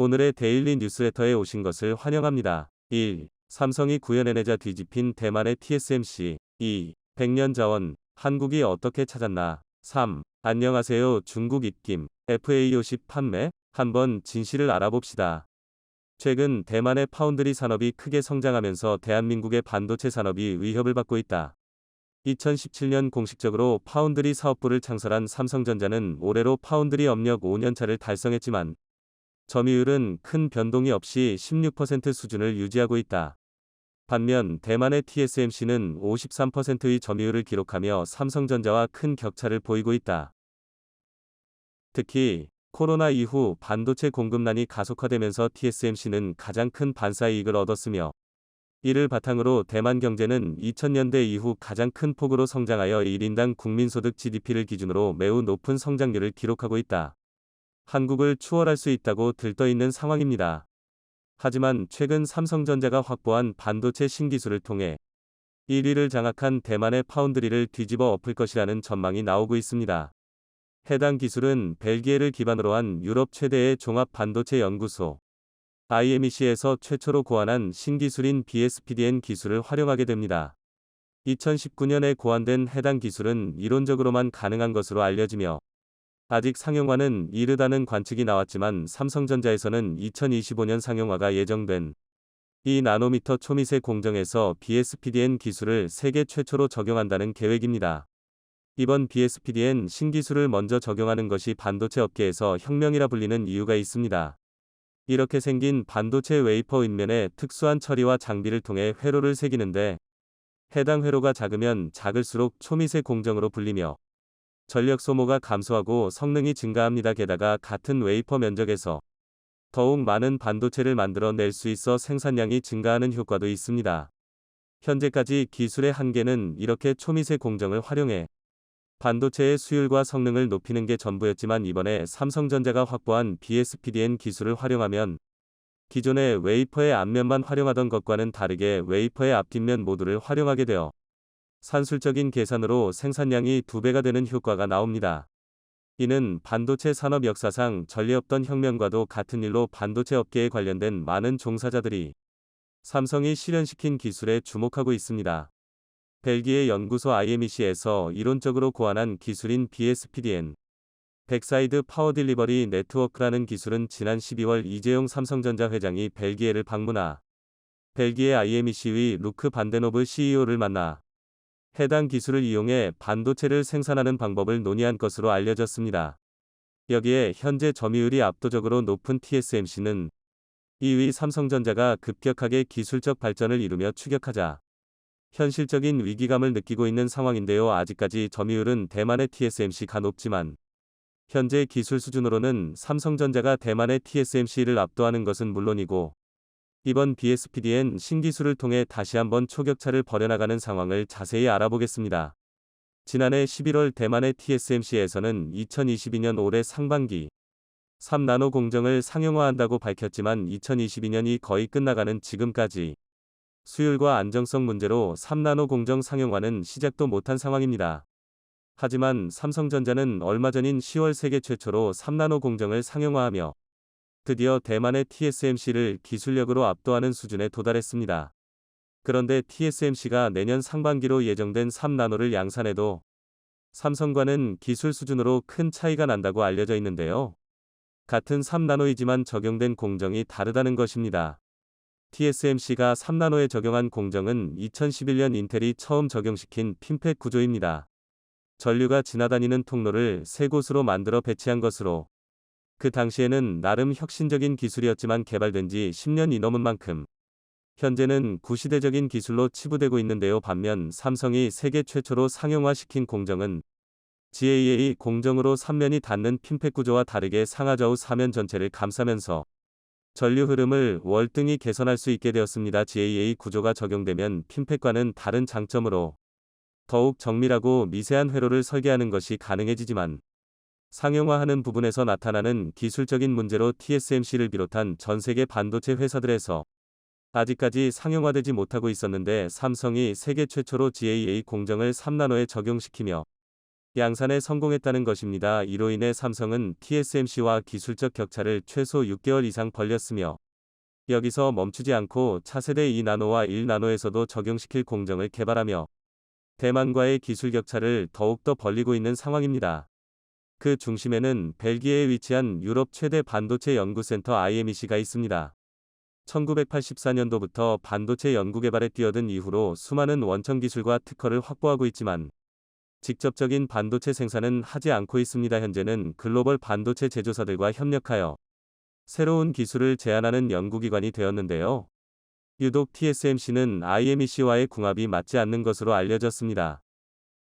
오늘의 데일리 뉴스레터에 오신 것을 환영합니다. 1. 삼성이 구현해내자 뒤집힌 대만의 TSMC. 2. 100년 자원, 한국이 어떻게 찾았나. 3. 안녕하세요. 중국 입김, FA50 판매? 한번 진실을 알아봅시다. 최근 대만의 파운드리 산업이 크게 성장하면서 대한민국의 반도체 산업이 위협을 받고 있다. 2017년 공식적으로 파운드리 사업부를 창설한 삼성전자는 올해로 파운드리 업력 5년차를 달성했지만 점유율은 큰 변동이 없이 16% 수준을 유지하고 있다. 반면 대만의 TSMC는 53%의 점유율을 기록하며 삼성전자와 큰 격차를 보이고 있다. 특히 코로나 이후 반도체 공급난이 가속화되면서 TSMC는 가장 큰 반사 이익을 얻었으며 이를 바탕으로 대만 경제는 2000년대 이후 가장 큰 폭으로 성장하여 1인당 국민소득 GDP를 기준으로 매우 높은 성장률을 기록하고 있다. 한국을 추월할 수 있다고 들떠있는 상황입니다. 하지만 최근 삼성전자가 확보한 반도체 신기술을 통해 1위를 장악한 대만의 파운드리를 뒤집어 엎을 것이라는 전망이 나오고 있습니다. 해당 기술은 벨기에를 기반으로 한 유럽 최대의 종합 반도체 연구소 IMEC에서 최초로 고안한 신기술인 BSPDN 기술을 활용하게 됩니다. 2019년에 고안된 해당 기술은 이론적으로만 가능한 것으로 알려지며 아직 상용화는 이르다는 관측이 나왔지만 삼성전자에서는 2025년 상용화가 예정된 2나노미터 초미세 공정에서 BSPDN 기술을 세계 최초로 적용한다는 계획입니다. 이번 BSPDN 신기술을 먼저 적용하는 것이 반도체 업계에서 혁명이라 불리는 이유가 있습니다. 이렇게 생긴 반도체 웨이퍼 윗면에 특수한 처리와 장비를 통해 회로를 새기는데 해당 회로가 작으면 작을수록 초미세 공정으로 불리며 전력 소모가 감소하고 성능이 증가합니다. 게다가 같은 웨이퍼 면적에서 더욱 많은 반도체를 만들어 낼 수 있어 생산량이 증가하는 효과도 있습니다. 현재까지 기술의 한계는 이렇게 초미세 공정을 활용해 반도체의 수율과 성능을 높이는 게 전부였지만 이번에 삼성전자가 확보한 BSPDN 기술을 활용하면 기존의 웨이퍼의 앞면만 활용하던 것과는 다르게 웨이퍼의 앞뒷면 모두를 활용하게 되어 산술적인 계산으로 생산량이 2배가 되는 효과가 나옵니다. 이는 반도체 산업 역사상 전례 없던 혁명과도 같은 일로 반도체 업계에 관련된 많은 종사자들이 삼성이 실현시킨 기술에 주목하고 있습니다. 벨기에 연구소 IMEC에서 이론적으로 고안한 기술인 BSPDN, 백사이드 파워 딜리버리 네트워크라는 기술은 지난 12월 이재용 삼성전자 회장이 벨기에를 방문하 벨기에 IMEC의 루크 반데노브 CEO를 만나 해당 기술을 이용해 반도체를 생산하는 방법을 논의한 것으로 알려졌습니다. 여기에 현재 점유율이 압도적으로 높은 TSMC는 2위 삼성전자가 급격하게 기술적 발전을 이루며 추격하자 현실적인 위기감을 느끼고 있는 상황인데요. 아직까지 점유율은 대만의 TSMC가 높지만 현재 기술 수준으로는 삼성전자가 대만의 TSMC를 압도하는 것은 물론이고 이번 BSPDN 신기술을 통해 다시 한번 초격차를 벌여나가는 상황을 자세히 알아보겠습니다. 지난해 11월 대만의 TSMC에서는 2022년 올해 상반기 3나노 공정을 상용화한다고 밝혔지만 2022년이 거의 끝나가는 지금까지 수율과 안정성 문제로 3나노 공정 상용화는 시작도 못한 상황입니다. 하지만 삼성전자는 얼마 전인 10월 세계 최초로 3나노 공정을 상용화하며 드디어 대만의 TSMC를 기술력으로 압도하는 수준에 도달했습니다. 그런데 TSMC가 내년 상반기로 예정된 3나노를 양산해도 삼성과는 기술 수준으로 큰 차이가 난다고 알려져 있는데요. 같은 3나노이지만 적용된 공정이 다르다는 것입니다. TSMC가 3나노에 적용한 공정은 2011년 인텔이 처음 적용시킨 핀펫 구조입니다. 전류가 지나다니는 통로를 3곳으로 만들어 배치한 것으로 그 당시에는 나름 혁신적인 기술이었지만 개발된 지 10년이 넘은 만큼 현재는 구시대적인 기술로 치부되고 있는데요. 반면 삼성이 세계 최초로 상용화시킨 공정은 GAA 공정으로 3면이 닿는 핀펫 구조와 다르게 상하좌우 4면 전체를 감싸면서 전류 흐름을 월등히 개선할 수 있게 되었습니다. GAA 구조가 적용되면 핀펫과는 다른 장점으로 더욱 정밀하고 미세한 회로를 설계하는 것이 가능해지지만 상용화하는 부분에서 나타나는 기술적인 문제로 TSMC를 비롯한 전 세계 반도체 회사들에서 아직까지 상용화되지 못하고 있었는데 삼성이 세계 최초로 GAA 공정을 3나노에 적용시키며 양산에 성공했다는 것입니다. 이로 인해 삼성은 TSMC와 기술적 격차를 최소 6개월 이상 벌렸으며 여기서 멈추지 않고 차세대 2나노와 1나노에서도 적용시킬 공정을 개발하며 대만과의 기술 격차를 더욱더 벌리고 있는 상황입니다. 그 중심에는 벨기에에 위치한 유럽 최대 반도체 연구센터 IMEC가 있습니다. 1984년도부터 반도체 연구개발에 뛰어든 이후로 수많은 원천 기술과 특허를 확보하고 있지만 직접적인 반도체 생산은 하지 않고 있습니다. 현재는 글로벌 반도체 제조사들과 협력하여 새로운 기술을 제안하는 연구기관이 되었는데요. 유독 TSMC는 IMEC와의 궁합이 맞지 않는 것으로 알려졌습니다.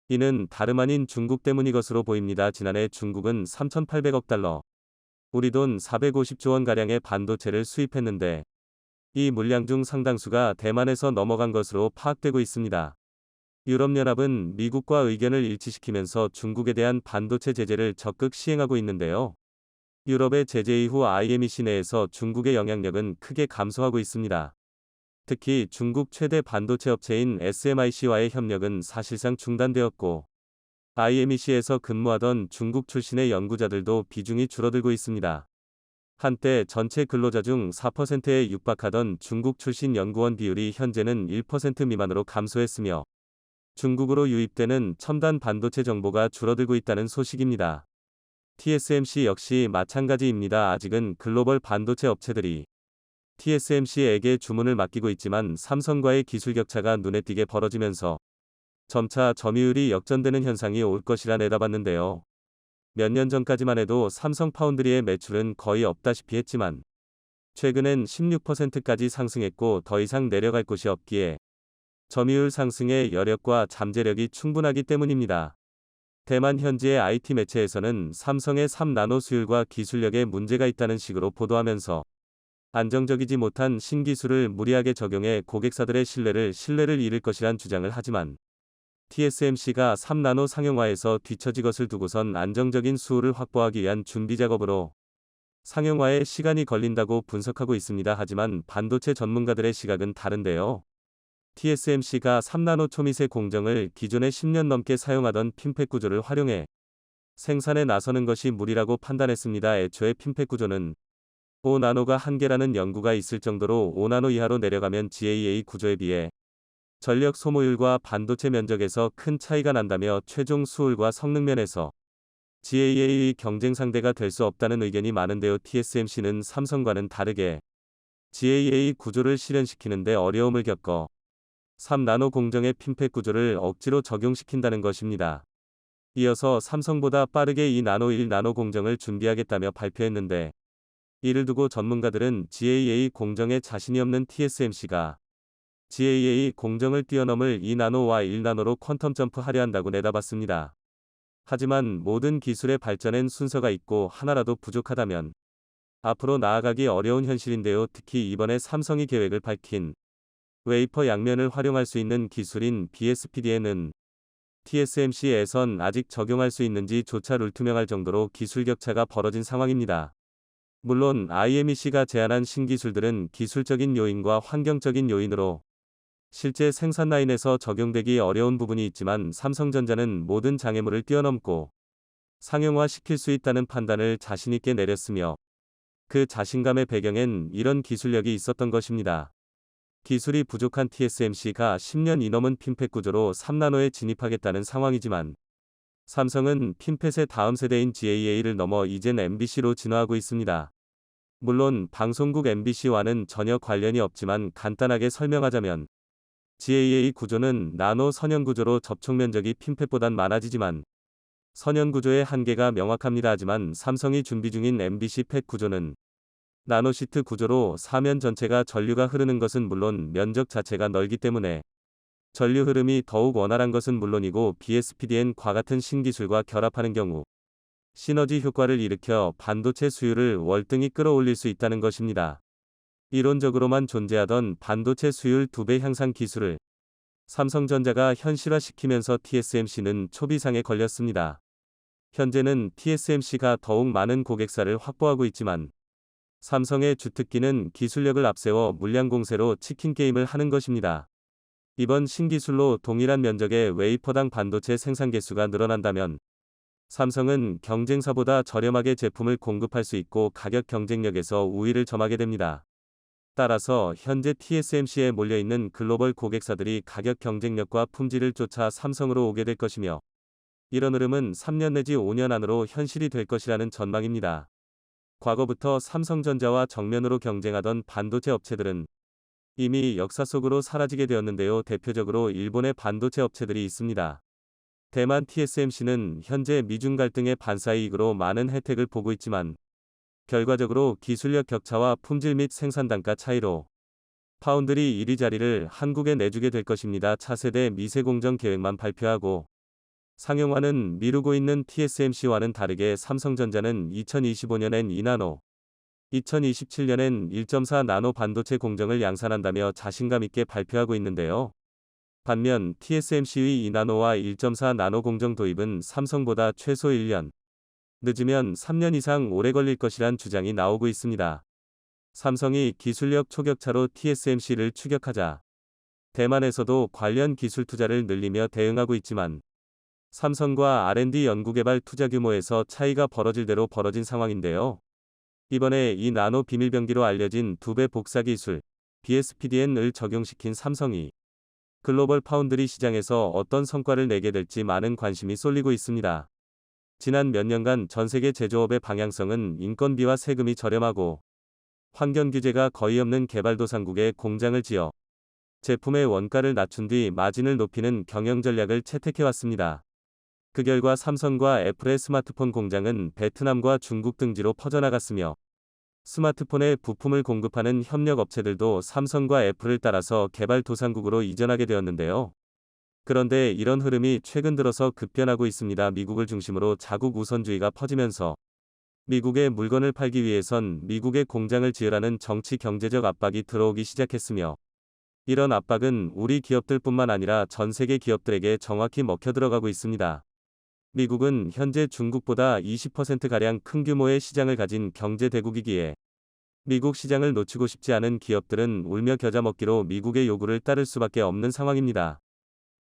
이는 다름 아닌 중국 때문인 것으로 보입니다. 지난해 중국은 3,800억 달러, 우리 돈 450조 원가량의 반도체를 수입했는데 이 물량 중 상당수가 대만에서 넘어간 것으로 파악되고 있습니다. 유럽연합은 미국과 의견을 일치시키면서 중국에 대한 반도체 제재를 적극 시행하고 있는데요. 유럽의 제재 이후 IMEC 내에서 중국의 영향력은 크게 감소하고 있습니다. 특히 중국 최대 반도체 업체인 SMIC와의 협력은 사실상 중단되었고 IMEC에서 근무하던 중국 출신의 연구자들도 비중이 줄어들고 있습니다. 한때 전체 근로자 중 4%에 육박하던 중국 출신 연구원 비율이 현재는 1% 미만으로 감소했으며 중국으로 유입되는 첨단 반도체 정보가 줄어들고 있다는 소식입니다. TSMC 역시 마찬가지입니다. 아직은 글로벌 반도체 업체들이 TSMC에게 주문을 맡기고 있지만 삼성과의 기술 격차가 눈에 띄게 벌어지면서 점차 점유율이 역전되는 현상이 올 것이라 내다봤는데요. 몇 년 전까지만 해도 삼성 파운드리의 매출은 거의 없다시피 했지만 최근엔 16%까지 상승했고 더 이상 내려갈 곳이 없기에 점유율 상승의 여력과 잠재력이 충분하기 때문입니다. 대만 현지의 IT 매체에서는 삼성의 3나노 수율과 기술력에 문제가 있다는 식으로 보도하면서 안정적이지 못한 신기술을 무리하게 적용해 고객사들의 신뢰를 잃을 것이란 주장을 하지만 TSMC가 3나노 상용화에서 뒤처진 것을 두고선 안정적인 수율을 확보하기 위한 준비 작업으로 상용화에 시간이 걸린다고 분석하고 있습니다. 하지만 반도체 전문가들의 시각은 다른데요. TSMC가 3나노 초미세 공정을 기존에 10년 넘게 사용하던 핀팩 구조를 활용해 생산에 나서는 것이 무리라고 판단했습니다. 애초에 핀팩 구조는 5나노가 한계라는 연구가 있을 정도로 5나노 이하로 내려가면 GAA 구조에 비해 전력 소모율과 반도체 면적에서 큰 차이가 난다며 최종 수율과 성능 면에서 GAA의 경쟁 상대가 될 수 없다는 의견이 많은데요. TSMC는 삼성과는 다르게 GAA 구조를 실현시키는 데 어려움을 겪어 3나노 공정의 핀팩 구조를 억지로 적용시킨다는 것입니다. 이어서 삼성보다 빠르게 2나노 1나노 공정을 준비하겠다며 발표했는데 이를 두고 전문가들은 GAA 공정에 자신이 없는 TSMC가 GAA 공정을 뛰어넘을 2나노와 1나노로 퀀텀 점프하려 한다고 내다봤습니다. 하지만 모든 기술의 발전엔 순서가 있고 하나라도 부족하다면 앞으로 나아가기 어려운 현실인데요. 특히 이번에 삼성이 계획을 밝힌 웨이퍼 양면을 활용할 수 있는 기술인 BSPD에는 TSMC에선 아직 적용할 수 있는지조차 불투명할 정도로 기술 격차가 벌어진 상황입니다. 물론 IMEC가 제안한 신기술들은 기술적인 요인과 환경적인 요인으로 실제 생산 라인에서 적용되기 어려운 부분이 있지만 삼성전자는 모든 장애물을 뛰어넘고 상용화시킬 수 있다는 판단을 자신있게 내렸으며 그 자신감의 배경엔 이런 기술력이 있었던 것입니다. 기술이 부족한 TSMC가 10년이 넘은 핀펫 구조로 3나노에 진입하겠다는 상황이지만 삼성은 핀펫의 다음 세대인 GAA를 넘어 이젠 MBC로 진화하고 있습니다. 물론 방송국 MBC와는 전혀 관련이 없지만 간단하게 설명하자면 GAA 구조는 나노 선형 구조로 접촉 면적이 핀펫보단 많아지지만 선형 구조의 한계가 명확합니다. 하지만 삼성이 준비 중인 MBC 펫 구조는 나노시트 구조로 사면 전체가 전류가 흐르는 것은 물론 면적 자체가 넓기 때문에 전류 흐름이 더욱 원활한 것은 물론이고 BSPDN과 같은 신기술과 결합하는 경우 시너지 효과를 일으켜 반도체 수율을 월등히 끌어올릴 수 있다는 것입니다. 이론적으로만 존재하던 반도체 수율 2배 향상 기술을 삼성전자가 현실화시키면서 TSMC는 초비상에 걸렸습니다. 현재는 TSMC가 더욱 많은 고객사를 확보하고 있지만 삼성의 주특기는 기술력을 앞세워 물량 공세로 치킨 게임을 하는 것입니다. 이번 신기술로 동일한 면적의 웨이퍼당 반도체 생산 개수가 늘어난다면 삼성은 경쟁사보다 저렴하게 제품을 공급할 수 있고 가격 경쟁력에서 우위를 점하게 됩니다. 따라서 현재 TSMC에 몰려있는 글로벌 고객사들이 가격 경쟁력과 품질을 쫓아 삼성으로 오게 될 것이며, 이런 흐름은 3년 내지 5년 안으로 현실이 될 것이라는 전망입니다. 과거부터 삼성전자와 정면으로 경쟁하던 반도체 업체들은 이미 역사 속으로 사라지게 되었는데요. 대표적으로 일본의 반도체 업체들이 있습니다. 대만 TSMC는 현재 미중 갈등의 반사이익으로 많은 혜택을 보고 있지만, 결과적으로 기술력 격차와 품질 및 생산 단가 차이로 파운드리 1위 자리를 한국에 내주게 될 것입니다. 차세대 미세 공정 계획만 발표하고 상용화는 미루고 있는 TSMC와는 다르게 삼성전자는 2025년엔 2나노, 2027년엔 1.4나노 반도체 공정을 양산한다며 자신감 있게 발표하고 있는데요. 반면 TSMC의 2나노와 1.4나노 공정 도입은 삼성보다 최소 1년, 늦으면 3년 이상 오래 걸릴 것이란 주장이 나오고 있습니다. 삼성이 기술력 초격차로 TSMC를 추격하자 대만에서도 관련 기술 투자를 늘리며 대응하고 있지만, 삼성과 R&D 연구개발 투자 규모에서 차이가 벌어질 대로 벌어진 상황인데요. 이번에 이 나노 비밀병기로 알려진 2배 복사 기술 BSPDN을 적용시킨 삼성이 글로벌 파운드리 시장에서 어떤 성과를 내게 될지 많은 관심이 쏠리고 있습니다. 지난 몇 년간 전 세계 제조업의 방향성은 인건비와 세금이 저렴하고 환경 규제가 거의 없는 개발도상국에 공장을 지어 제품의 원가를 낮춘 뒤 마진을 높이는 경영 전략을 채택해왔습니다. 그 결과 삼성과 애플의 스마트폰 공장은 베트남과 중국 등지로 퍼져나갔으며, 스마트폰에 부품을 공급하는 협력 업체들도 삼성과 애플을 따라서 개발도상국으로 이전하게 되었는데요. 그런데 이런 흐름이 최근 들어서 급변하고 있습니다. 미국을 중심으로 자국 우선주의가 퍼지면서 미국에 물건을 팔기 위해선 미국에 공장을 지으라는 정치 경제적 압박이 들어오기 시작했으며, 이런 압박은 우리 기업들뿐만 아니라 전 세계 기업들에게 정확히 먹혀 들어가고 있습니다. 미국은 현재 중국보다 20%가량 큰 규모의 시장을 가진 경제 대국이기에 미국 시장을 놓치고 싶지 않은 기업들은 울며 겨자 먹기로 미국의 요구를 따를 수밖에 없는 상황입니다.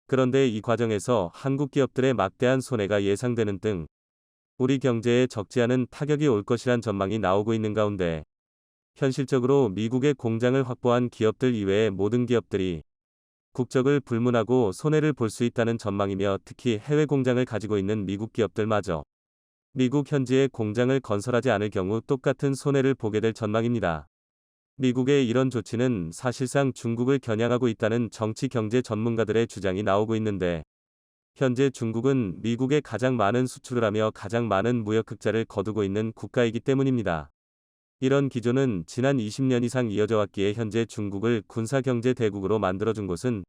그런데 이 과정에서 한국 기업들의 막대한 손해가 예상되는 등 우리 경제에 적지 않은 타격이 올 것이란 전망이 나오고 있는 가운데, 현실적으로 미국에 공장을 확보한 기업들 이외의 모든 기업들이 국적을 불문하고 손해를 볼 수 있다는 전망이며, 특히 해외 공장을 가지고 있는 미국 기업들마저 미국 현지에 공장을 건설하지 않을 경우 똑같은 손해를 보게 될 전망입니다. 미국의 이런 조치는 사실상 중국을 겨냥하고 있다는 정치 경제 전문가들의 주장이 나오고 있는데, 현재 중국은 미국에 가장 많은 수출을 하며 가장 많은 무역 흑자를 거두고 있는 국가이기 때문입니다. 이런 기조는 지난 20년 이상 이어져 왔기에 현재 중국을 군사경제 대국으로 만들어준 곳은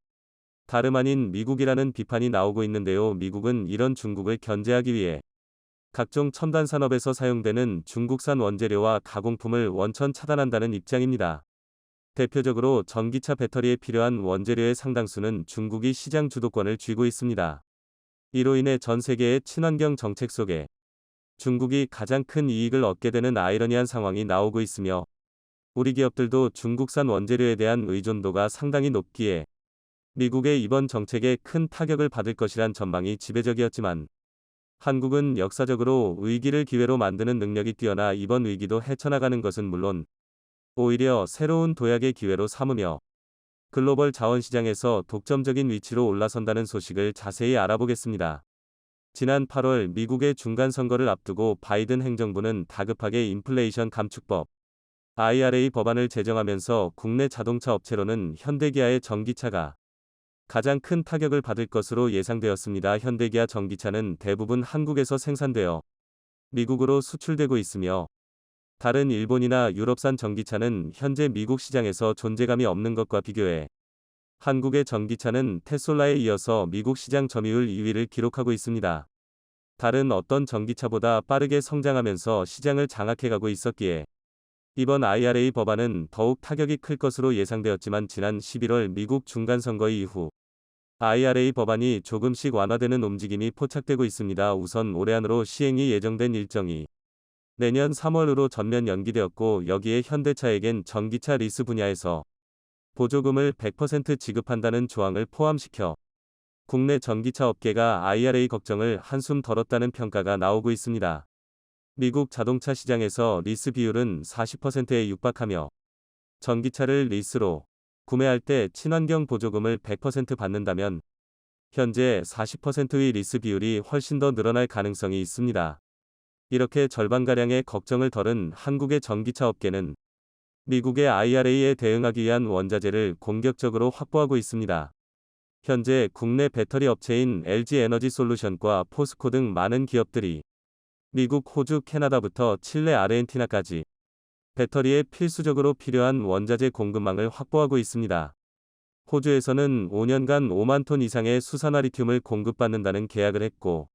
다름 아닌 미국이라는 비판이 나오고 있는데요. 미국은 이런 중국을 견제하기 위해 각종 첨단 산업에서 사용되는 중국산 원재료와 가공품을 원천 차단한다는 입장입니다. 대표적으로 전기차 배터리에 필요한 원재료의 상당수는 중국이 시장 주도권을 쥐고 있습니다. 이로 인해 전 세계의 친환경 정책 속에 중국이 가장 큰 이익을 얻게 되는 아이러니한 상황이 나오고 있으며, 우리 기업들도 중국산 원재료에 대한 의존도가 상당히 높기에 미국의 이번 정책에 큰 타격을 받을 것이란 전망이 지배적이었지만, 한국은 역사적으로 위기를 기회로 만드는 능력이 뛰어나 이번 위기도 헤쳐나가는 것은 물론 오히려 새로운 도약의 기회로 삼으며 글로벌 자원시장에서 독점적인 위치로 올라선다는 소식을 자세히 알아보겠습니다. 지난 8월 미국의 중간선거를 앞두고 바이든 행정부는 다급하게 인플레이션 감축법 IRA 법안을 제정하면서 국내 자동차 업체로는 현대기아의 전기차가 가장 큰 타격을 받을 것으로 예상되었습니다. 현대기아 전기차는 대부분 한국에서 생산되어 미국으로 수출되고 있으며, 다른 일본이나 유럽산 전기차는 현재 미국 시장에서 존재감이 없는 것과 비교해 한국의 전기차는 테슬라에 이어서 미국 시장 점유율 2위를 기록하고 있습니다. 다른 어떤 전기차보다 빠르게 성장하면서 시장을 장악해가고 있었기에 이번 IRA 법안은 더욱 타격이 클 것으로 예상되었지만, 지난 11월 미국 중간선거 이후 IRA 법안이 조금씩 완화되는 움직임이 포착되고 있습니다. 우선 올해 안으로 시행이 예정된 일정이 내년 3월으로 전면 연기되었고, 여기에 현대차에겐 전기차 리스 분야에서 보조금을 100% 지급한다는 조항을 포함시켜 국내 전기차 업계가 IRA 걱정을 한숨 덜었다는 평가가 나오고 있습니다. 미국 자동차 시장에서 리스 비율은 40%에 육박하며 전기차를 리스로 구매할 때 친환경 보조금을 100% 받는다면 현재 40%의 리스 비율이 훨씬 더 늘어날 가능성이 있습니다. 이렇게 절반가량의 걱정을 덜은 한국의 전기차 업계는 미국의 IRA에 대응하기 위한 원자재를 공격적으로 확보하고 있습니다. 현재 국내 배터리 업체인 LG 에너지 솔루션과 포스코 등 많은 기업들이 미국, 호주, 캐나다부터 칠레, 아르헨티나까지 배터리에 필수적으로 필요한 원자재 공급망을 확보하고 있습니다. 호주에서는 5년간 5만 톤 이상의 수산화 리튬을 공급받는다는 계약을 했고,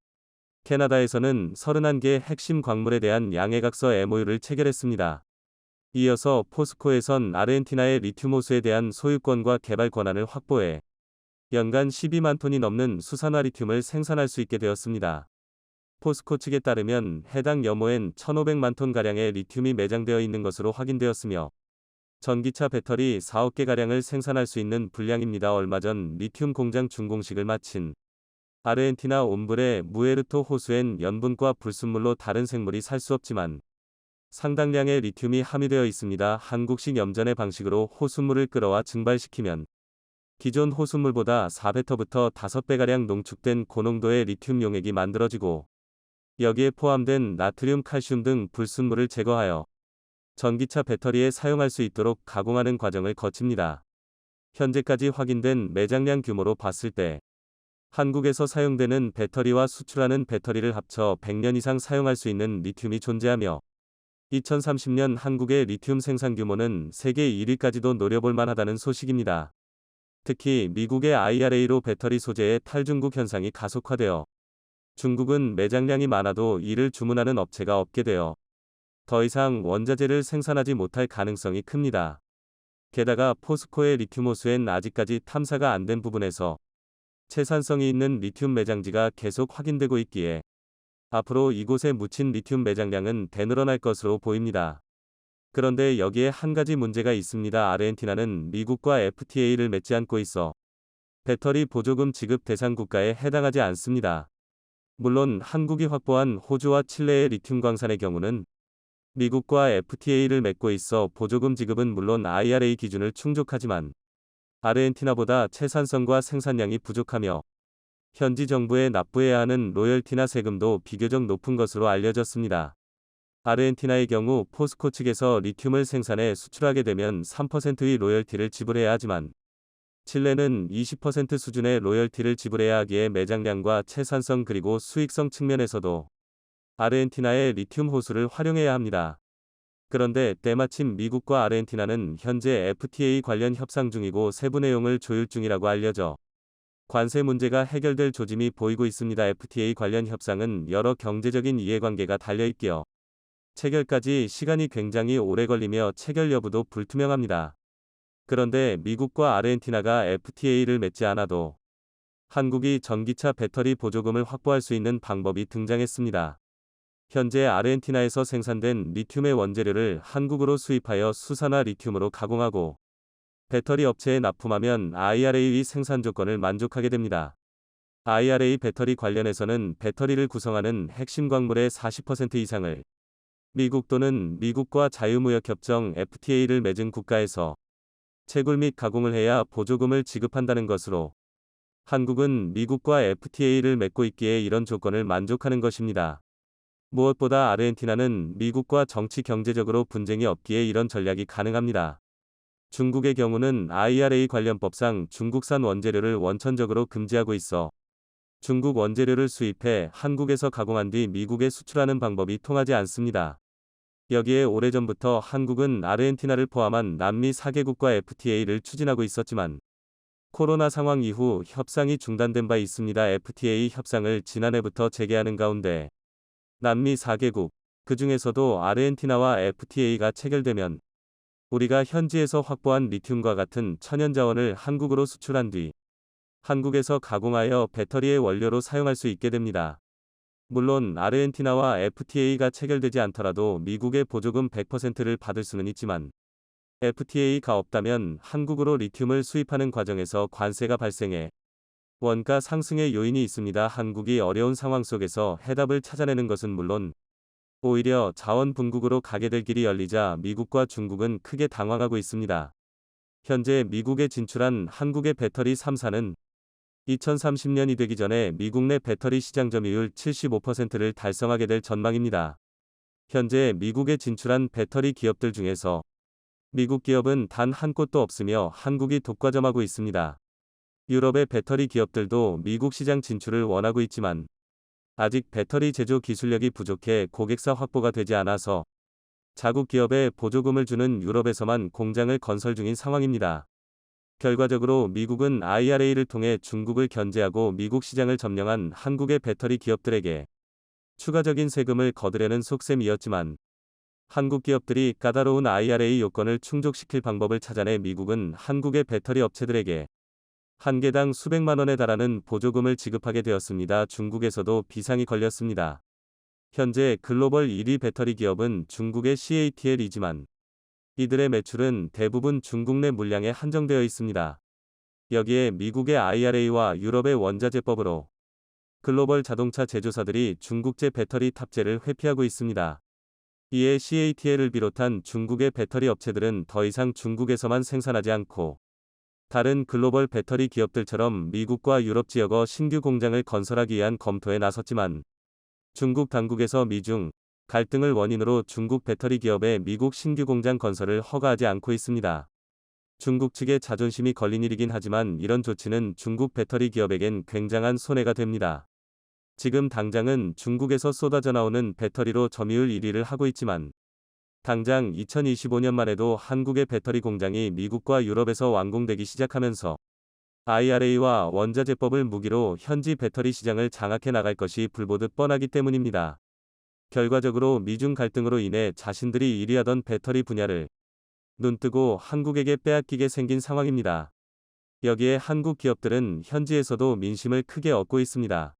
캐나다에서는 31개 핵심 광물에 대한 양해각서 MOU를 체결했습니다. 이어서 포스코에선 아르헨티나의 리튬 호수에 대한 소유권과 개발 권한을 확보해 연간 12만 톤이 넘는 수산화 리튬을 생산할 수 있게 되었습니다. 포스코 측에 따르면 해당 염호엔 1,500만 톤가량의 리튬이 매장되어 있는 것으로 확인되었으며 전기차 배터리 4억 개가량을 생산할 수 있는 분량입니다. 얼마 전 리튬 공장 준공식을 마친 아르헨티나 옴브레 무에르토 호수엔 염분과 불순물로 다른 생물이 살 수 없지만 상당량의 리튬이 함유되어 있습니다. 한국식 염전의 방식으로 호수물을 끌어와 증발시키면 기존 호수물보다 4배터부터 5배가량 농축된 고농도의 리튬 용액이 만들어지고 여기에 포함된 나트륨, 칼슘 등 불순물을 제거하여 전기차 배터리에 사용할 수 있도록 가공하는 과정을 거칩니다. 현재까지 확인된 매장량 규모로 봤을 때 한국에서 사용되는 배터리와 수출하는 배터리를 합쳐 100년 이상 사용할 수 있는 리튬이 존재하며 2030년 한국의 리튬 생산 규모는 세계 1위까지도 노려볼 만하다는 소식입니다. 특히 미국의 IRA로 배터리 소재의 탈중국 현상이 가속화되어 중국은 매장량이 많아도 이를 주문하는 업체가 없게 되어 더 이상 원자재를 생산하지 못할 가능성이 큽니다. 게다가 포스코의 리튬 호수엔 아직까지 탐사가 안 된 부분에서 채산성이 있는 리튬 매장지가 계속 확인되고 있기에 앞으로 이곳에 묻힌 리튬 매장량은 대늘어날 것으로 보입니다. 그런데 여기에 한 가지 문제가 있습니다. 아르헨티나는 미국과 FTA를 맺지 않고 있어 배터리 보조금 지급 대상 국가에 해당하지 않습니다. 물론 한국이 확보한 호주와 칠레의 리튬 광산의 경우는 미국과 FTA를 맺고 있어 보조금 지급은 물론 IRA 기준을 충족하지만 아르헨티나보다 채산성과 생산량이 부족하며 현지 정부에 납부해야 하는 로열티나 세금도 비교적 높은 것으로 알려졌습니다. 아르헨티나의 경우 포스코 측에서 리튬을 생산해 수출하게 되면 3%의 로열티를 지불해야 하지만 칠레는 20% 수준의 로열티를 지불해야 하기에 매장량과 채산성 그리고 수익성 측면에서도 아르헨티나의 리튬 호수를 활용해야 합니다. 그런데 때마침 미국과 아르헨티나는 현재 FTA 관련 협상 중이고 세부 내용을 조율 중이라고 알려져 관세 문제가 해결될 조짐이 보이고 있습니다. FTA 관련 협상은 여러 경제적인 이해관계가 달려있기에 체결까지 시간이 굉장히 오래 걸리며 체결 여부도 불투명합니다. 그런데 미국과 아르헨티나가 FTA를 맺지 않아도 한국이 전기차 배터리 보조금을 확보할 수 있는 방법이 등장했습니다. 현재 아르헨티나에서 생산된 리튬의 원재료를 한국으로 수입하여 수산화 리튬으로 가공하고 배터리 업체에 납품하면 IRA 생산 조건을 만족하게 됩니다. IRA 배터리 관련해서는 배터리를 구성하는 핵심 광물의 40% 이상을 미국 또는 미국과 자유무역협정 FTA를 맺은 국가에서 채굴 및 가공을 해야 보조금을 지급한다는 것으로 한국은 미국과 FTA를 맺고 있기에 이런 조건을 만족하는 것입니다. 무엇보다 아르헨티나는 미국과 정치 경제적으로 분쟁이 없기에 이런 전략이 가능합니다. 중국의 경우는 IRA 관련법상 중국산 원재료를 원천적으로 금지하고 있어 중국 원재료를 수입해 한국에서 가공한 뒤 미국에 수출하는 방법이 통하지 않습니다. 여기에 오래전부터 한국은 아르헨티나를 포함한 남미 4개국과 FTA를 추진하고 있었지만 코로나 상황 이후 협상이 중단된 바 있습니다. FTA 협상을 지난해부터 재개하는 가운데 남미 4개국, 그 중에서도 아르헨티나와 FTA가 체결되면 우리가 현지에서 확보한 리튬과 같은 천연자원을 한국으로 수출한 뒤 한국에서 가공하여 배터리의 원료로 사용할 수 있게 됩니다. 물론 아르헨티나와 FTA가 체결되지 않더라도 미국의 보조금 100%를 받을 수는 있지만 FTA가 없다면 한국으로 리튬을 수입하는 과정에서 관세가 발생해 원가 상승의 요인이 있습니다. 한국이 어려운 상황 속에서 해답을 찾아내는 것은 물론 오히려 자원 분국으로 가게 될 길이 열리자 미국과 중국은 크게 당황하고 있습니다. 현재 미국에 진출한 한국의 배터리 3사는 2030년이 되기 전에 미국 내 배터리 시장 점유율 75%를 달성하게 될 전망입니다. 현재 미국에 진출한 배터리 기업들 중에서 미국 기업은 단 한 곳도 없으며 한국이 독과점하고 있습니다. 유럽의 배터리 기업들도 미국 시장 진출을 원하고 있지만 아직 배터리 제조 기술력이 부족해 고객사 확보가 되지 않아서 자국 기업에 보조금을 주는 유럽에서만 공장을 건설 중인 상황입니다. 결과적으로 미국은 IRA를 통해 중국을 견제하고 미국 시장을 점령한 한국의 배터리 기업들에게 추가적인 세금을 거두려는 속셈이었지만 한국 기업들이 까다로운 IRA 요건을 충족시킬 방법을 찾아내 미국은 한국의 배터리 업체들에게 한 개당 수백만 원에 달하는 보조금을 지급하게 되었습니다. 중국에서도 비상이 걸렸습니다. 현재 글로벌 1위 배터리 기업은 중국의 CATL이지만 이들의 매출은 대부분 중국 내 물량에 한정되어 있습니다. 여기에 미국의 IRA와 유럽의 원자재법으로 글로벌 자동차 제조사들이 중국제 배터리 탑재를 회피하고 있습니다. 이에 CATL을 비롯한 중국의 배터리 업체들은 더 이상 중국에서만 생산하지 않고 다른 글로벌 배터리 기업들처럼 미국과 유럽 지역어 신규 공장을 건설하기 위한 검토에 나섰지만 중국 당국에서 미중 갈등을 원인으로 중국 배터리 기업의 미국 신규 공장 건설을 허가하지 않고 있습니다. 중국 측의 자존심이 걸린 일이긴 하지만 이런 조치는 중국 배터리 기업에겐 굉장한 손해가 됩니다. 지금 당장은 중국에서 쏟아져 나오는 배터리로 점유율 1위를 하고 있지만 당장 2025년만 해도 한국의 배터리 공장이 미국과 유럽에서 완공되기 시작하면서 IRA와 원자재법을 무기로 현지 배터리 시장을 장악해 나갈 것이 불보듯 뻔하기 때문입니다. 결과적으로 미중 갈등으로 인해 자신들이 1위하던 배터리 분야를 눈뜨고 한국에게 빼앗기게 생긴 상황입니다. 여기에 한국 기업들은 현지에서도 민심을 크게 얻고 있습니다.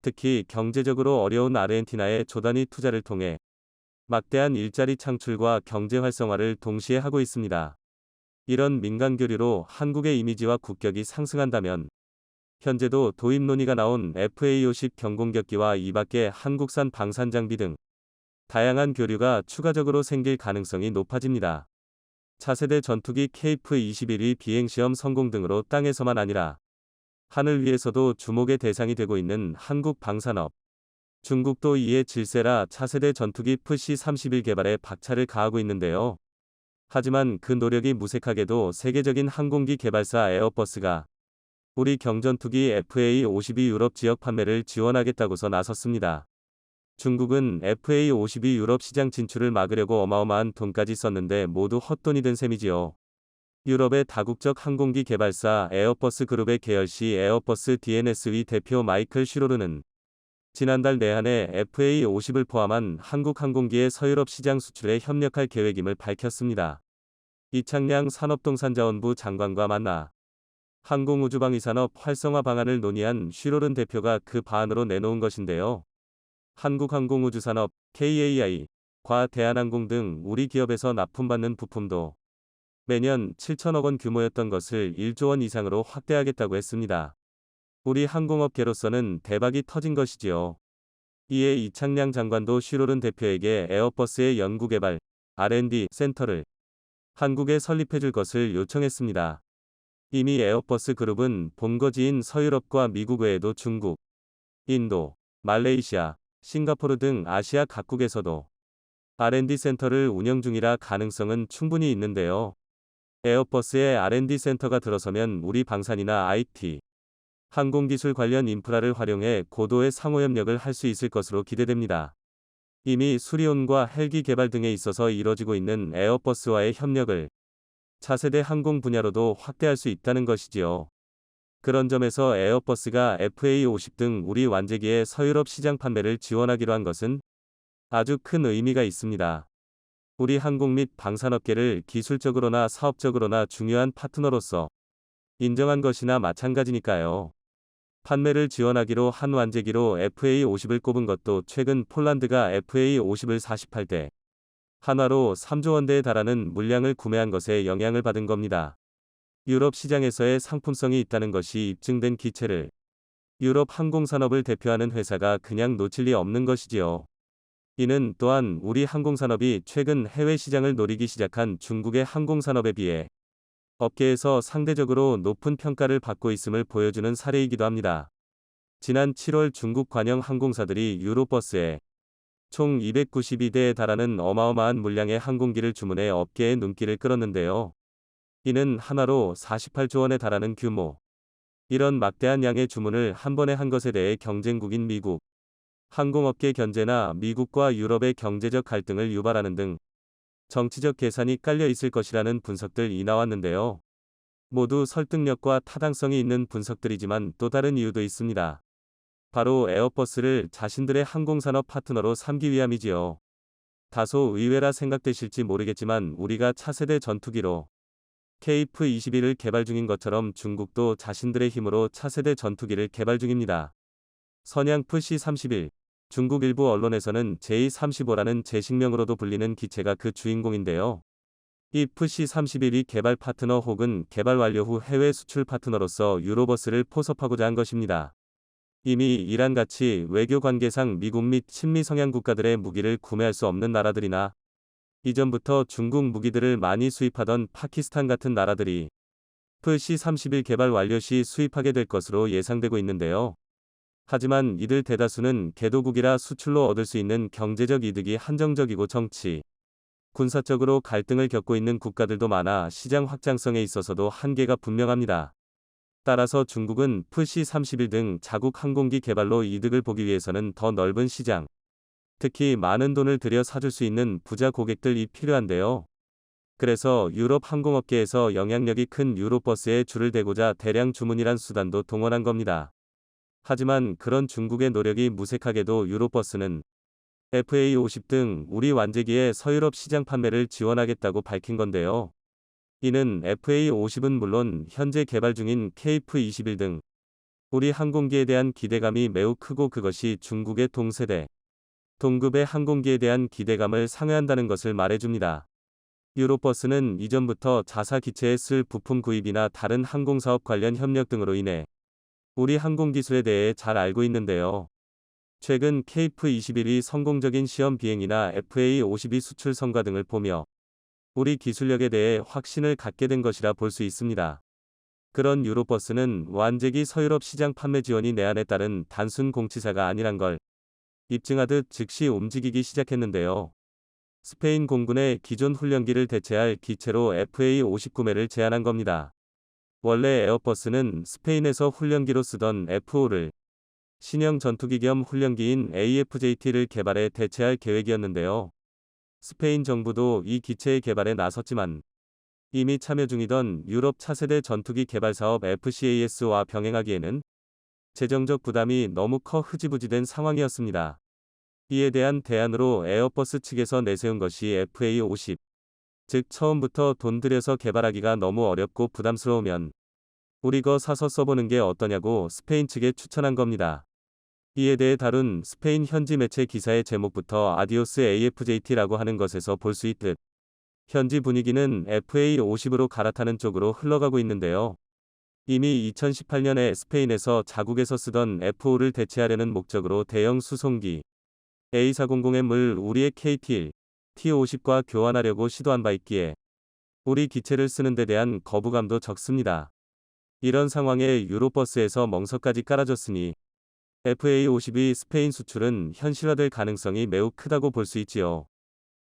특히 경제적으로 어려운 아르헨티나의 조단위 투자를 통해 막대한 일자리 창출과 경제 활성화를 동시에 하고 있습니다. 이런 민간 교류로 한국의 이미지와 국격이 상승한다면 현재도 도입 논의가 나온 FA50 경공격기와 이밖에 한국산 방산 장비 등 다양한 교류가 추가적으로 생길 가능성이 높아집니다. 차세대 전투기 KF-21의 비행시험 성공 등으로 땅에서만 아니라 하늘 위에서도 주목의 대상이 되고 있는 한국 방산업. 중국도 이에 질세라 차세대 전투기 FC-31 개발에 박차를 가하고 있는데요. 하지만 그 노력이 무색하게도 세계적인 항공기 개발사 에어버스가 우리 경전투기 FA-52 유럽 지역 판매를 지원하겠다고서 나섰습니다. 중국은 FA-52 유럽 시장 진출을 막으려고 어마어마한 돈까지 썼는데 모두 헛돈이 된 셈이지요. 유럽의 다국적 항공기 개발사 에어버스 그룹의 계열시 에어버스 DNS의 대표 마이클 슈로르는 지난달 내한해 FA-50을 포함한 한국 항공기의 서유럽 시장 수출에 협력할 계획임을 밝혔습니다. 이창량 산업동산자원부 장관과 만나 항공우주방위산업 활성화 방안을 논의한 슈로른 대표가 그 방안으로 내놓은 것인데요. 한국항공우주산업 KAI,과 대한항공 등 우리 기업에서 납품받는 부품도 매년 7천억 원 규모였던 것을 1조 원 이상으로 확대하겠다고 했습니다. 우리 항공업계로서는 대박이 터진 것이지요. 이에 이창량 장관도 슈로른 대표에게 에어버스의 연구개발 R&D 센터를 한국에 설립해줄 것을 요청했습니다. 이미 에어버스 그룹은 본거지인 서유럽과 미국 외에도 중국, 인도, 말레이시아, 싱가포르 등 아시아 각국에서도 R&D 센터를 운영 중이라 가능성은 충분히 있는데요. 에어버스의 R&D 센터가 들어서면 우리 방산이나 IT, 항공기술 관련 인프라를 활용해 고도의 상호협력을 할 수 있을 것으로 기대됩니다. 이미 수리온과 헬기 개발 등에 있어서 이뤄지고 있는 에어버스와의 협력을 차세대 항공 분야로도 확대할 수 있다는 것이지요. 그런 점에서 에어버스가 FA-50 등 우리 완제기의 서유럽 시장 판매를 지원하기로 한 것은 아주 큰 의미가 있습니다. 우리 항공 및 방산업계를 기술적으로나 사업적으로나 중요한 파트너로서 인정한 것이나 마찬가지니까요. 판매를 지원하기로 한 완제기로 FA-50을 꼽은 것도 최근 폴란드가 FA-50을 48대 한화로 3조 원대에 달하는 물량을 구매한 것에 영향을 받은 겁니다. 유럽 시장에서의 상품성이 있다는 것이 입증된 기체를 유럽 항공산업을 대표하는 회사가 그냥 놓칠 리 없는 것이지요. 이는 또한 우리 항공산업이 최근 해외 시장을 노리기 시작한 중국의 항공산업에 비해 업계에서 상대적으로 높은 평가를 받고 있음을 보여주는 사례이기도 합니다. 지난 7월 중국 관영 항공사들이 유로버스에 총 292대에 달하는 어마어마한 물량의 항공기를 주문해 업계의 눈길을 끌었는데요. 이는 하나로 48조 원에 달하는 규모. 이런 막대한 양의 주문을 한 번에 한 것에 대해 경쟁국인 미국, 항공업계 견제나 미국과 유럽의 경제적 갈등을 유발하는 등 정치적 계산이 깔려 있을 것이라는 분석들이 나왔는데요. 모두 설득력과 타당성이 있는 분석들이지만 또 다른 이유도 있습니다. 바로 에어버스를 자신들의 항공산업 파트너로 삼기 위함이지요. 다소 의외라 생각되실지 모르겠지만 우리가 차세대 전투기로 KF-21을 개발 중인 것처럼 중국도 자신들의 힘으로 차세대 전투기를 개발 중입니다. 선양프 C-31. 중국 일부 언론에서는 J-35라는 제식명으로도 불리는 기체가 그 주인공인데요. 이 FC-31이 개발 파트너 혹은 개발 완료 후 해외 수출 파트너로서 유로버스를 포섭하고자 한 것입니다. 이미 이란같이 외교 관계상 미국 및 친미 성향 국가들의 무기를 구매할 수 없는 나라들이나 이전부터 중국 무기들을 많이 수입하던 파키스탄 같은 나라들이 FC-31 개발 완료 시 수입하게 될 것으로 예상되고 있는데요. 하지만 이들 대다수는 개도국이라 수출로 얻을 수 있는 경제적 이득이 한정적이고 정치, 군사적으로 갈등을 겪고 있는 국가들도 많아 시장 확장성에 있어서도 한계가 분명합니다. 따라서 중국은 FC-31 등 자국 항공기 개발로 이득을 보기 위해서는 더 넓은 시장, 특히 많은 돈을 들여 사줄 수 있는 부자 고객들이 필요한데요. 그래서 유럽 항공업계에서 영향력이 큰 유로버스에 줄을 대고자 대량 주문이란 수단도 동원한 겁니다. 하지만 그런 중국의 노력이 무색하게도 유로버스는 FA-50 등 우리 완제기의 서유럽 시장 판매를 지원하겠다고 밝힌 건데요. 이는 FA-50은 물론 현재 개발 중인 KF-21 등 우리 항공기에 대한 기대감이 매우 크고 그것이 중국의 동세대, 동급의 항공기에 대한 기대감을 상회한다는 것을 말해줍니다. 유로버스는 이전부터 자사 기체에 쓸 부품 구입이나 다른 항공사업 관련 협력 등으로 인해 우리 항공기술에 대해 잘 알고 있는데요. 최근 KF-21이 성공적인 시험 비행이나 FA-52 수출 성과 등을 보며 우리 기술력에 대해 확신을 갖게 된 것이라 볼 수 있습니다. 그런 유로버스는 완제기 서유럽 시장 판매 지원이 내한에 따른 단순 공치사가 아니란 걸 입증하듯 즉시 움직이기 시작했는데요. 스페인 공군의 기존 훈련기를 대체할 기체로 FA-50 구매를 제안한 겁니다. 원래 에어버스는 스페인에서 훈련기로 쓰던 F-5를 신형 전투기 겸 훈련기인 AFJT를 개발해 대체할 계획이었는데요. 스페인 정부도 이 기체의 개발에 나섰지만 이미 참여 중이던 유럽 차세대 전투기 개발 사업 FCAS와 병행하기에는 재정적 부담이 너무 커 흐지부지된 상황이었습니다. 이에 대한 대안으로 에어버스 측에서 내세운 것이 FA-50. 즉 처음부터 돈 들여서 개발하기가 너무 어렵고 부담스러우면 우리 거 사서 써보는 게 어떠냐고 스페인 측에 추천한 겁니다. 이에 대해 다룬 스페인 현지 매체 기사의 제목부터 아디오스 AFJT라고 하는 것에서 볼 수 있듯 현지 분위기는 FA-50으로 갈아타는 쪽으로 흘러가고 있는데요. 이미 2018년에 스페인에서 자국에서 쓰던 F-5를 대체하려는 목적으로 대형 수송기 A400M을 우리의 KT-1, T-50과 교환하려고 시도한 바 있기에 우리 기체를 쓰는 데 대한 거부감도 적습니다. 이런 상황에 유로버스에서 멍석까지 깔아줬으니 FA-50이 스페인 수출은 현실화될 가능성이 매우 크다고 볼 수 있지요.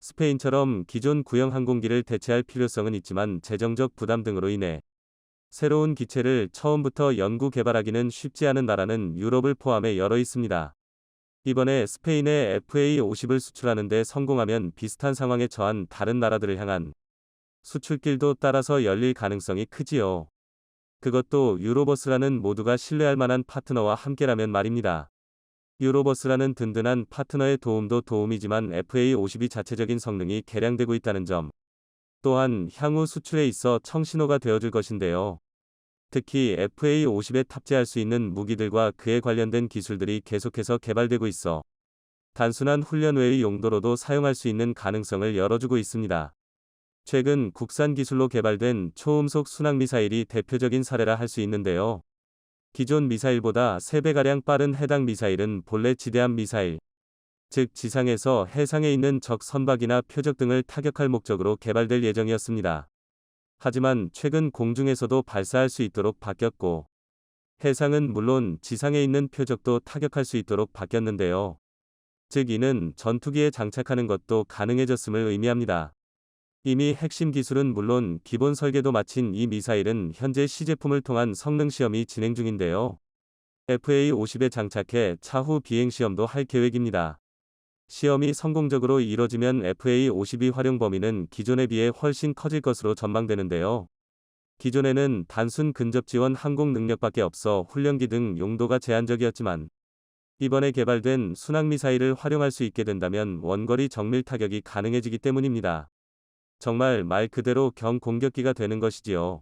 스페인처럼 기존 구형 항공기를 대체할 필요성은 있지만 재정적 부담 등으로 인해 새로운 기체를 처음부터 연구 개발하기는 쉽지 않은 나라는 유럽을 포함해 여러 있습니다. 이번에 스페인에 FA-50을 수출하는 데 성공하면 비슷한 상황에 처한 다른 나라들을 향한 수출길도 따라서 열릴 가능성이 크지요. 그것도 유로버스라는 모두가 신뢰할 만한 파트너와 함께라면 말입니다. 유로버스라는 든든한 파트너의 도움도 도움이지만 FA-50이 자체적인 성능이 개량되고 있다는 점 또한 향후 수출에 있어 청신호가 되어줄 것인데요. 특히 FA-50에 탑재할 수 있는 무기들과 그에 관련된 기술들이 계속해서 개발되고 있어 단순한 훈련 외의 용도로도 사용할 수 있는 가능성을 열어주고 있습니다. 최근 국산 기술로 개발된 초음속 순항미사일이 대표적인 사례라 할 수 있는데요. 기존 미사일보다 3배가량 빠른 해당 미사일은 본래 지대함 미사일, 즉 지상에서 해상에 있는 적 선박이나 표적 등을 타격할 목적으로 개발될 예정이었습니다. 하지만 최근 공중에서도 발사할 수 있도록 바뀌었고, 해상은 물론 지상에 있는 표적도 타격할 수 있도록 바뀌었는데요. 즉 이는 전투기에 장착하는 것도 가능해졌음을 의미합니다. 이미 핵심 기술은 물론 기본 설계도 마친 이 미사일은 현재 시제품을 통한 성능 시험이 진행 중인데요. FA-50에 장착해 차후 비행 시험도 할 계획입니다. 시험이 성공적으로 이뤄지면 FA-52 활용 범위는 기존에 비해 훨씬 커질 것으로 전망되는데요. 기존에는 단순 근접 지원 항공 능력밖에 없어 훈련기 등 용도가 제한적이었지만, 이번에 개발된 순항미사일을 활용할 수 있게 된다면 원거리 정밀 타격이 가능해지기 때문입니다. 정말 말 그대로 경공격기가 되는 것이지요.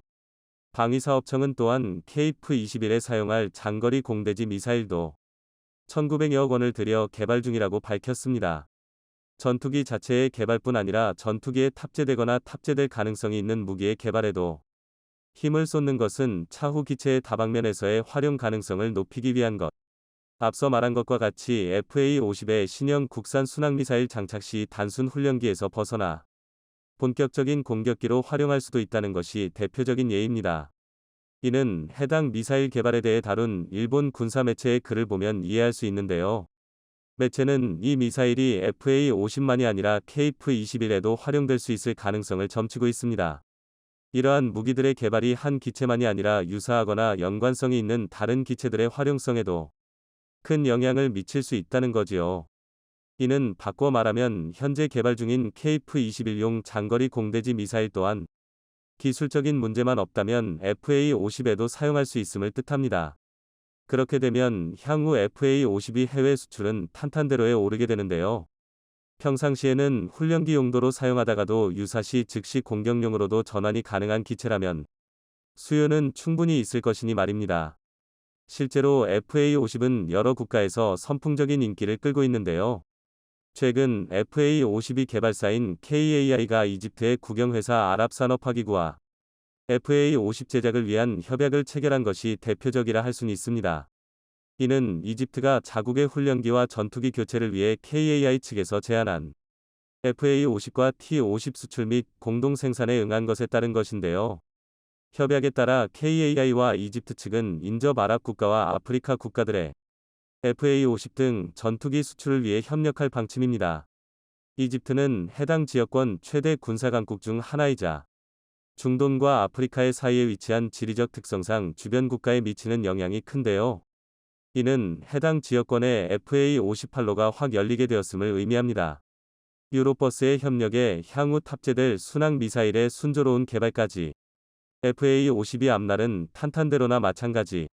방위사업청은 또한 KF-21에 사용할 장거리 공대지 미사일도 1900여 원을 들여 개발 중이라고 밝혔습니다. 전투기 자체의 개발뿐 아니라 전투기에 탑재되거나 탑재될 가능성이 있는 무기의 개발에도 힘을 쏟는 것은 차후 기체의 다방면에서의 활용 가능성을 높이기 위한 것. 앞서 말한 것과 같이 FA-50의 신형 국산 순항미사일 장착 시 단순 훈련기에서 벗어나 본격적인 공격기로 활용할 수도 있다는 것이 대표적인 예입니다. 이는 해당 미사일 개발에 대해 다룬 일본 군사 매체의 글을 보면 이해할 수 있는데요. 매체는 이 미사일이 FA-50만이 아니라 KF-21에도 활용될 수 있을 가능성을 점치고 있습니다. 이러한 무기들의 개발이 한 기체만이 아니라 유사하거나 연관성이 있는 다른 기체들의 활용성에도 큰 영향을 미칠 수 있다는 거지요. 이는 바꿔 말하면 현재 개발 중인 KF-21용 장거리 공대지 미사일 또한 기술적인 문제만 없다면 FA-50에도 사용할 수 있음을 뜻합니다. 그렇게 되면 향후 FA-52 해외 수출은 탄탄대로에 오르게 되는데요. 평상시에는 훈련기 용도로 사용하다가도 유사시 즉시 공격용으로도 전환이 가능한 기체라면 수요는 충분히 있을 것이니 말입니다. 실제로 FA-50은 여러 국가에서 선풍적인 인기를 끌고 있는데요. 최근 FA-52 개발사인 KAI가 이집트의 국영회사 아랍산업화기구와 FA-50 제작을 위한 협약을 체결한 것이 대표적이라 할 수는 있습니다. 이는 이집트가 자국의 훈련기와 전투기 교체를 위해 KAI 측에서 제안한 FA-50과 T-50 수출 및 공동 생산에 응한 것에 따른 것인데요. 협약에 따라 KAI와 이집트 측은 인접 아랍 국가와 아프리카 국가들의 FA-50 등 전투기 수출을 위해 협력할 방침입니다. 이집트는 해당 지역권 최대 군사강국 중 하나이자 중동과 아프리카의 사이에 위치한 지리적 특성상 주변 국가에 미치는 영향이 큰데요. 이는 해당 지역권의 FA-50 판로가 확 열리게 되었음을 의미합니다. 유로버스의 협력에 향후 탑재될 순항 미사일의 순조로운 개발까지 FA-52 앞날은 탄탄대로나 마찬가지.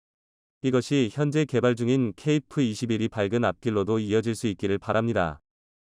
이것이 현재 개발 중인 KF-21이 밝은 앞길로도 이어질 수 있기를 바랍니다.